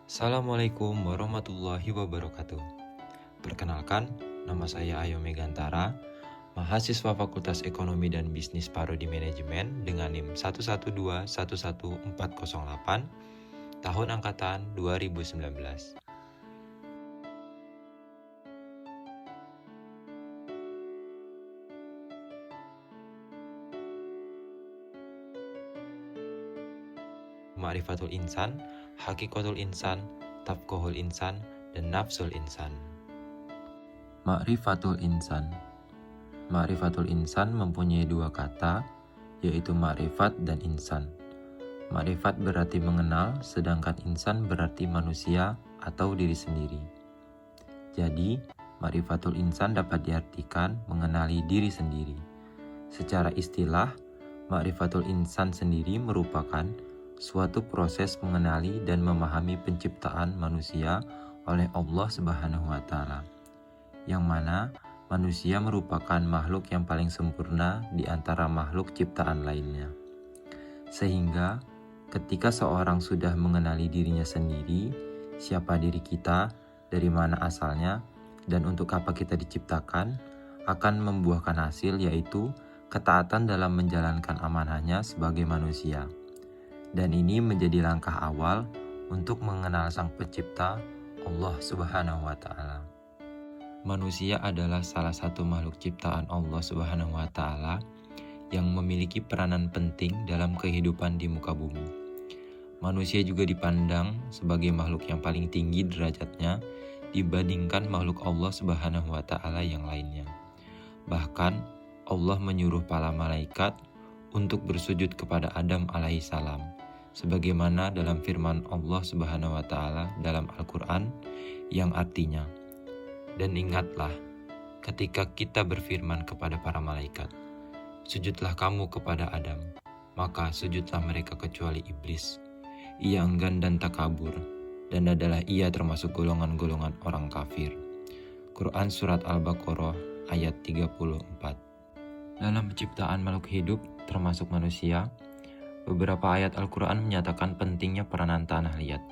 Assalamualaikum warahmatullahi wabarakatuh. Perkenalkan, nama saya Ayo Megantara, mahasiswa Fakultas Ekonomi dan Bisnis Prodi Manajemen dengan NIM 112-11408, tahun angkatan 2019. Ma'rifatul insan, hakikatul insan, tafkohul insan, dan nafsul insan. Ma'rifatul insan. Ma'rifatul insan mempunyai dua kata, yaitu ma'rifat dan insan. Ma'rifat berarti mengenal, sedangkan insan berarti manusia atau diri sendiri. Jadi, ma'rifatul insan dapat diartikan mengenali diri sendiri. Secara istilah, ma'rifatul insan sendiri merupakan suatu proses mengenali dan memahami penciptaan manusia oleh Allah Subhanahu wa Ta'ala, yang mana manusia merupakan makhluk yang paling sempurna di antara makhluk ciptaan lainnya. Sehingga ketika seorang sudah mengenali dirinya sendiri, siapa diri kita, dari mana asalnya, dan untuk apa kita diciptakan, akan membuahkan hasil, yaitu ketaatan dalam menjalankan amanahnya sebagai manusia. Dan ini menjadi langkah awal untuk mengenal Sang Pencipta, Allah Subhanahu wa Ta'ala. Manusia adalah salah satu makhluk ciptaan Allah Subhanahu wa Ta'ala yang memiliki peranan penting dalam kehidupan di muka bumi. Manusia juga dipandang sebagai makhluk yang paling tinggi derajatnya dibandingkan makhluk Allah Subhanahu wa Ta'ala yang lainnya. Bahkan Allah menyuruh para malaikat untuk bersujud kepada Adam alaihissalam, sebagaimana dalam firman Allah Subhanahu wa Ta'ala dalam Al-Quran yang artinya, "Dan ingatlah ketika kita berfirman kepada para malaikat, sujudlah kamu kepada Adam, maka sujudlah mereka kecuali iblis. Ia enggan dan takabur, dan adalah ia termasuk golongan-golongan orang kafir." Quran Surat Al-Baqarah ayat 34. Dalam penciptaan makhluk hidup, termasuk manusia, beberapa ayat Al-Quran menyatakan pentingnya peranan tanah liat.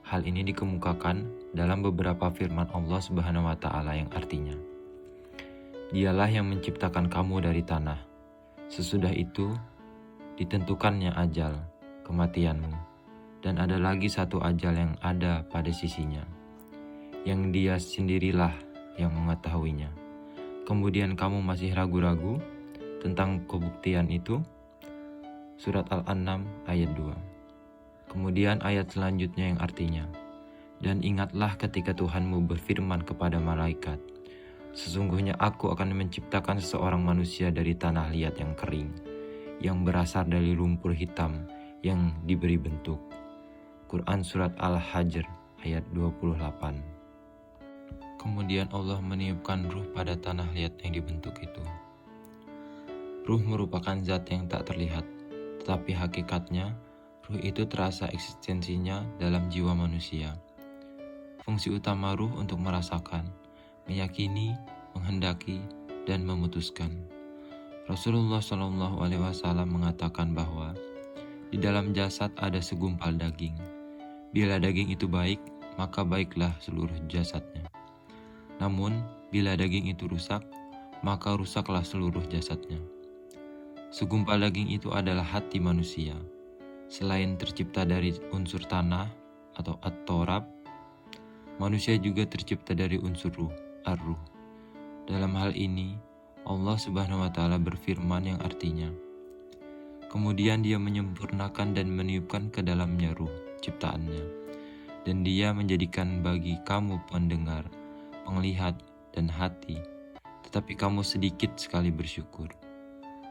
Hal ini dikemukakan dalam beberapa firman Allah Subhanahu wa Ta'ala yang artinya, "Dialah yang menciptakan kamu dari tanah. Sesudah itu, ditentukannya ajal, kematianmu, dan ada lagi satu ajal yang ada pada sisinya, yang dia sendirilah yang mengetahuinya. Kemudian kamu masih ragu-ragu tentang kebuktian itu?" Surat Al-An'am ayat 2. Kemudian ayat selanjutnya yang artinya, "Dan ingatlah ketika Tuhanmu berfirman kepada malaikat, sesungguhnya aku akan menciptakan seseorang manusia dari tanah liat yang kering, yang berasal dari lumpur hitam yang diberi bentuk." Quran Surat Al-Hajr ayat 28. Kemudian Allah meniupkan ruh pada tanah liat yang dibentuk itu. Ruh merupakan zat yang tak terlihat, tetapi hakikatnya ruh itu terasa eksistensinya dalam jiwa manusia. Fungsi utama ruh untuk merasakan, meyakini, menghendaki, dan memutuskan. Rasulullah SAW mengatakan bahwa di dalam jasad ada segumpal daging. Bila daging itu baik, maka baiklah seluruh jasadnya. Namun, bila daging itu rusak, maka rusaklah seluruh jasadnya. Segumpal daging itu adalah hati manusia. Selain tercipta dari unsur tanah atau at-torab, manusia juga tercipta dari unsur ruh, ar-ruh. Dalam hal ini, Allah Subhanahu wa Ta'ala berfirman yang artinya, "Kemudian dia menyempurnakan dan meniupkan ke dalamnya ruh ciptaannya, dan dia menjadikan bagi kamu pendengar, penglihat, dan hati, tetapi kamu sedikit sekali bersyukur."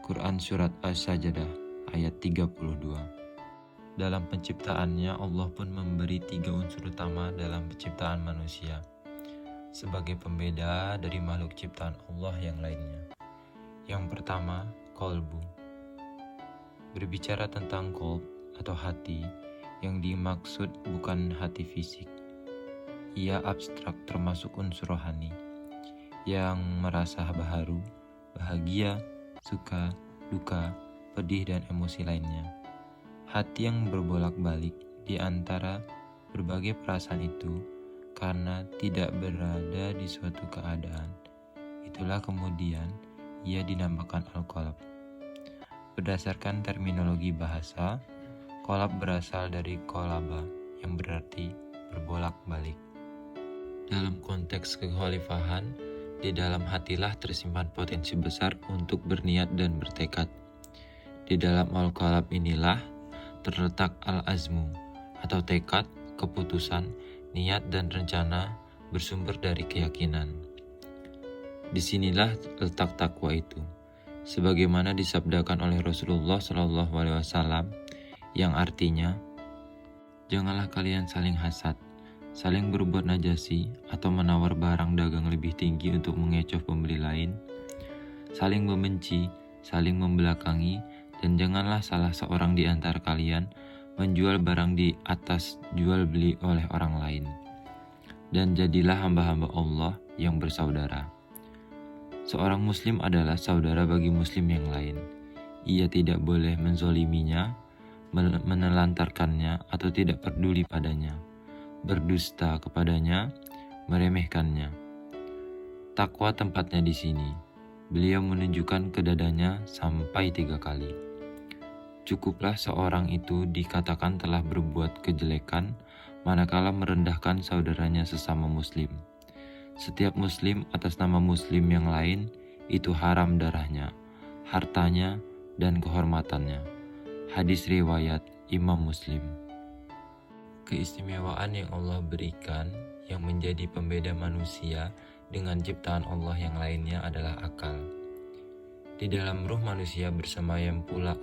Quran Surat As-Sajdah ayat 32. Dalam penciptaannya, Allah pun memberi 3 unsur utama dalam penciptaan manusia, sebagai pembeda dari makhluk ciptaan Allah yang lainnya. Yang pertama, qalbu. Berbicara tentang qalb atau hati, yang dimaksud bukan hati fisik. Ia abstrak, termasuk unsur rohani, yang merasa haru, bahagia, suka, duka, pedih, dan emosi lainnya. Hati yang berbolak-balik di antara berbagai perasaan itu karena tidak berada di suatu keadaan. Itulah kemudian ia dinamakan al-qalb. Berdasarkan terminologi bahasa, qalb berasal dari qalaba yang berarti berbolak-balik. Dalam konteks kekhalifahan, di dalam hatilah tersimpan potensi besar untuk berniat dan bertekad. Di dalam al-qalb inilah terletak al-azmu atau tekad, keputusan, niat dan rencana bersumber dari keyakinan. Disinilah letak takwa itu, sebagaimana disabdakan oleh Rasulullah SAW, yang artinya, janganlah kalian saling hasad, saling berbuat najasi atau menawar barang dagang lebih tinggi untuk mengecoh pembeli lain, saling membenci, saling membelakangi, dan janganlah salah seorang di antara kalian menjual barang di atas jual beli oleh orang lain. Dan jadilah hamba-hamba Allah yang bersaudara. Seorang muslim adalah saudara bagi muslim yang lain. Ia tidak boleh menzoliminya, menelantarkannya, atau tidak peduli padanya, berdusta kepadanya, meremehkannya. Takwa tempatnya di sini. Beliau menunjukkan ke dadanya sampai 3 kali. Cukuplah seorang itu dikatakan telah berbuat kejelekan manakala merendahkan saudaranya sesama muslim. Setiap muslim atas nama muslim yang lain itu haram darahnya, hartanya, dan kehormatannya. Hadis riwayat Imam Muslim. Keistimewaan yang Allah berikan yang menjadi pembeda manusia dengan ciptaan Allah yang lainnya adalah akal. Di dalam ruh manusia bersemayam pula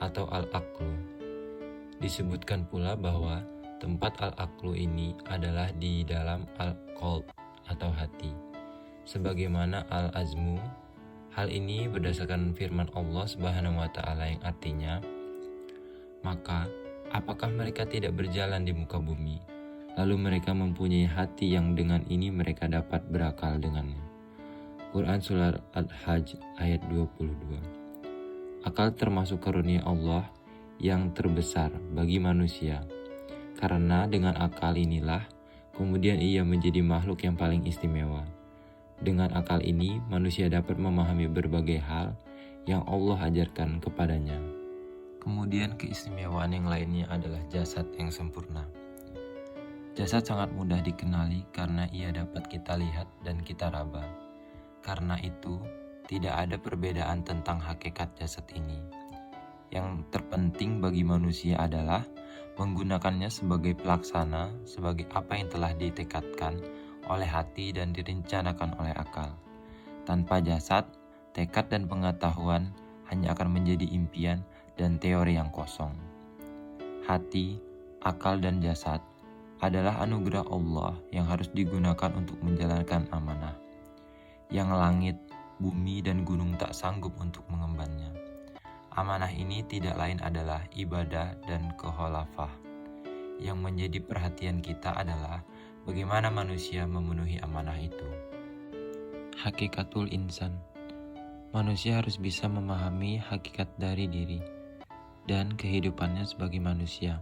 atau al-aqlu. Disebutkan pula bahwa tempat al-aqlu ini adalah di dalam al-qalb atau hati, sebagaimana al-azmu. Hal ini berdasarkan firman Allah Subhanahu wa Ta'ala yang artinya, maka apakah mereka tidak berjalan di muka bumi, lalu mereka mempunyai hati yang dengan ini mereka dapat berakal dengannya. Quran Surah Al-Hajj ayat 22. Akal termasuk karunia Allah yang terbesar bagi manusia, karena dengan akal inilah kemudian ia menjadi makhluk yang paling istimewa. Dengan akal ini, manusia dapat memahami berbagai hal yang Allah ajarkan kepadanya. Kemudian keistimewaan yang lainnya adalah jasad yang sempurna. Jasad sangat mudah dikenali karena ia dapat kita lihat dan kita raba. Karena itu, tidak ada perbedaan tentang hakikat jasad ini. Yang terpenting bagi manusia adalah menggunakannya sebagai pelaksana, sebagai apa yang telah ditekadkan oleh hati dan direncanakan oleh akal. Tanpa jasad, tekad dan pengetahuan hanya akan menjadi impian dan teori yang kosong. Hati, akal, dan jasad adalah anugerah Allah yang harus digunakan untuk menjalankan amanah, yang langit, bumi, dan gunung tak sanggup untuk mengembannya. Amanah ini tidak lain adalah ibadah dan kholafah. Yang menjadi perhatian kita adalah bagaimana manusia memenuhi amanah itu. Hakikatul insan. Manusia harus bisa memahami hakikat dari diri dan kehidupannya sebagai manusia.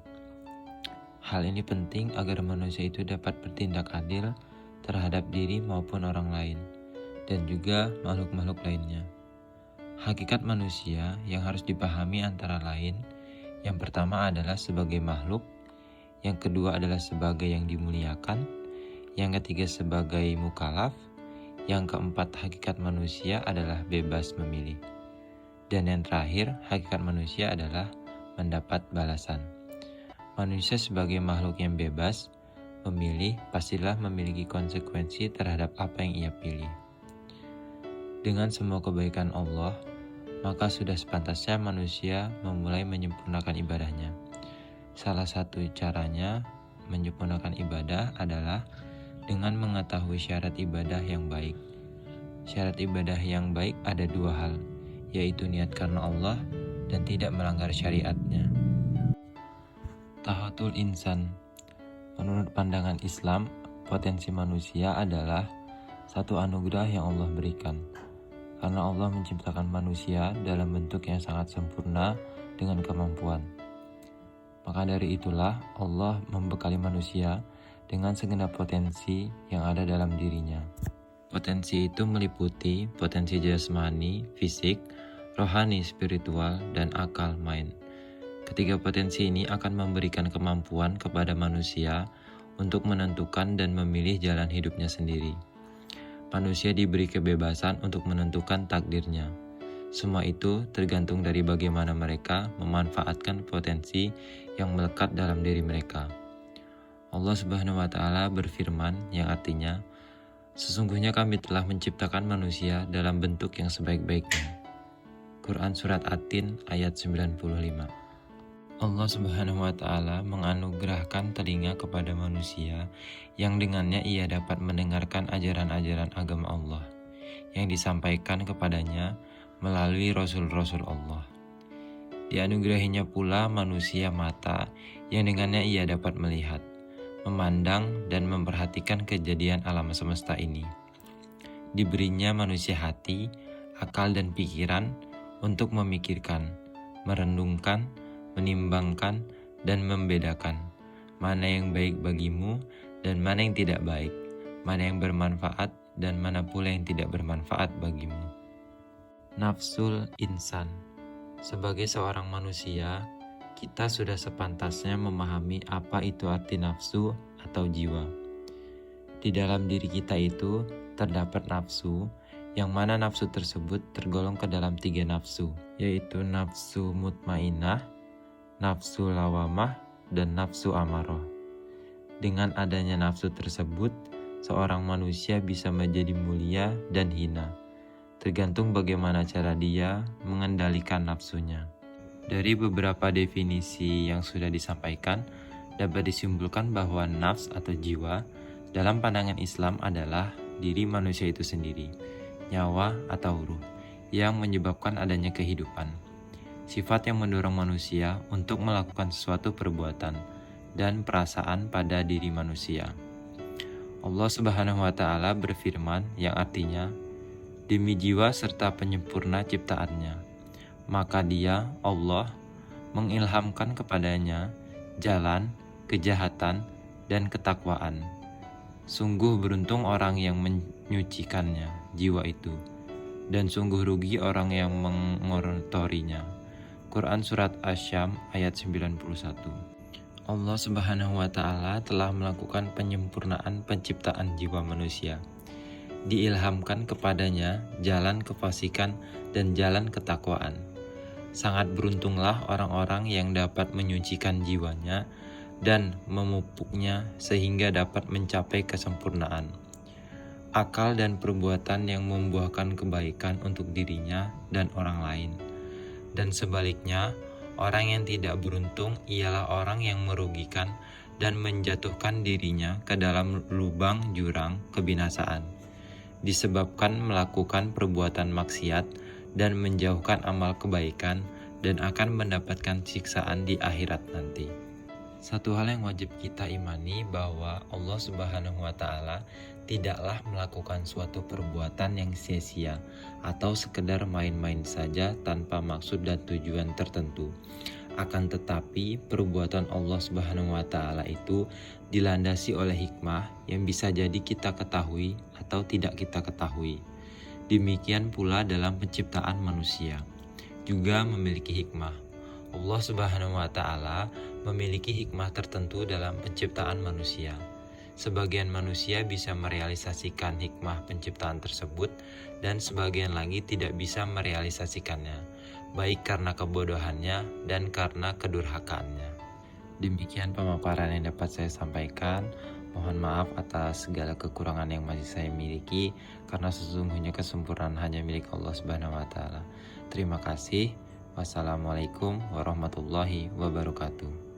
Hal ini penting agar manusia itu dapat bertindak adil terhadap diri maupun orang lain, dan juga makhluk-makhluk lainnya. Hakikat manusia yang harus dipahami antara lain, yang pertama adalah sebagai makhluk, yang kedua adalah sebagai yang dimuliakan, yang ketiga sebagai mukallaf, yang keempat hakikat manusia adalah bebas memilih, dan yang terakhir hakikat manusia adalah mendapat balasan. Manusia sebagai makhluk yang bebas memilih pastilah memiliki konsekuensi terhadap apa yang ia pilih. Dengan semua kebaikan Allah, maka sudah sepantasnya manusia memulai menyempurnakan ibadahnya. Salah satu caranya menyempurnakan ibadah adalah dengan mengetahui syarat ibadah yang baik. Syarat ibadah yang baik ada 2 hal, yaitu niat karena Allah dan tidak melanggar syariatnya. Tahatul insan. Menurut pandangan Islam, potensi manusia adalah satu anugerah yang Allah berikan. Karena Allah menciptakan manusia dalam bentuk yang sangat sempurna dengan kemampuan. Maka dari itulah Allah membekali manusia dengan segenap potensi yang ada dalam dirinya. Potensi itu meliputi potensi jasmani, fisik, rohani, spiritual, dan akal mind. Ketiga potensi ini akan memberikan kemampuan kepada manusia untuk menentukan dan memilih jalan hidupnya sendiri. Manusia diberi kebebasan untuk menentukan takdirnya. Semua itu tergantung dari bagaimana mereka memanfaatkan potensi yang melekat dalam diri mereka. Allah Subhanahu wa Ta'ala berfirman yang artinya, "Sesungguhnya kami telah menciptakan manusia dalam bentuk yang sebaik-baiknya." Quran Surat At-Tin ayat 95. Allah Subhanahu wa Ta'ala menganugerahkan telinga kepada manusia yang dengannya ia dapat mendengarkan ajaran-ajaran agama Allah yang disampaikan kepadanya melalui Rasul-Rasul Allah. Dianugerahinya pula manusia mata yang dengannya ia dapat melihat, memandang, dan memperhatikan kejadian alam semesta ini. Diberinya manusia hati, akal, dan pikiran untuk memikirkan, merenungkan, menimbangkan, dan membedakan mana yang baik bagimu dan mana yang tidak baik, mana yang bermanfaat dan mana pula yang tidak bermanfaat bagimu. Nafsul insan. Sebagai seorang manusia, kita sudah sepantasnya memahami apa itu arti nafsu atau jiwa. Di dalam diri kita itu terdapat nafsu, yang mana nafsu tersebut tergolong ke dalam 3 nafsu, yaitu nafsu mutmainah, nafsu lawamah, dan nafsu amarah. Dengan adanya nafsu tersebut, seorang manusia bisa menjadi mulia dan hina, tergantung bagaimana cara dia mengendalikan nafsunya. Dari beberapa definisi yang sudah disampaikan, dapat disimpulkan bahwa nafs atau jiwa dalam pandangan Islam adalah diri manusia itu sendiri, nyawa atau ruh, yang menyebabkan adanya kehidupan. Sifat yang mendorong manusia untuk melakukan sesuatu perbuatan dan perasaan pada diri manusia. Allah Subhanahu wa Ta'ala berfirman yang artinya, "Demi jiwa serta penyempurna ciptaannya, maka Dia, Allah, mengilhamkan kepadanya jalan, kejahatan, dan ketakwaan. Sungguh beruntung orang yang menyucikannya, jiwa itu, dan sungguh rugi orang yang mengotorinya." Quran Surat Asy-Syam ayat 91. Allah Subhanahu wa Ta'ala telah melakukan penyempurnaan penciptaan jiwa manusia. Diilhamkan kepadanya jalan kefasikan dan jalan ketakwaan. Sangat beruntunglah orang-orang yang dapat menyucikan jiwanya dan memupuknya sehingga dapat mencapai kesempurnaan. Akal dan perbuatan yang membuahkan kebaikan untuk dirinya dan orang lain. Dan sebaliknya, orang yang tidak beruntung ialah orang yang merugikan dan menjatuhkan dirinya ke dalam lubang jurang kebinasaan, disebabkan melakukan perbuatan maksiat dan menjauhkan amal kebaikan dan akan mendapatkan siksaan di akhirat nanti. Satu hal yang wajib kita imani bahwa Allah Subhanahu wa Ta'ala tidaklah melakukan suatu perbuatan yang sia-sia atau sekedar main-main saja tanpa maksud dan tujuan tertentu. Akan tetapi perbuatan Allah Subhanahu wa Ta'ala itu dilandasi oleh hikmah yang bisa jadi kita ketahui atau tidak kita ketahui. Demikian pula dalam penciptaan manusia juga memiliki hikmah. Allah Subhanahu wa Ta'ala memiliki hikmah tertentu dalam penciptaan manusia. Sebagian manusia bisa merealisasikan hikmah penciptaan tersebut dan sebagian lagi tidak bisa merealisasikannya, baik karena kebodohannya dan karena kedurhakaannya. Demikian pemaparan yang dapat saya sampaikan. Mohon maaf atas segala kekurangan yang masih saya miliki, karena sesungguhnya kesempurnaan hanya milik Allah Subhanahu wa Ta'ala. Terima kasih. Wassalamualaikum warahmatullahi wabarakatuh.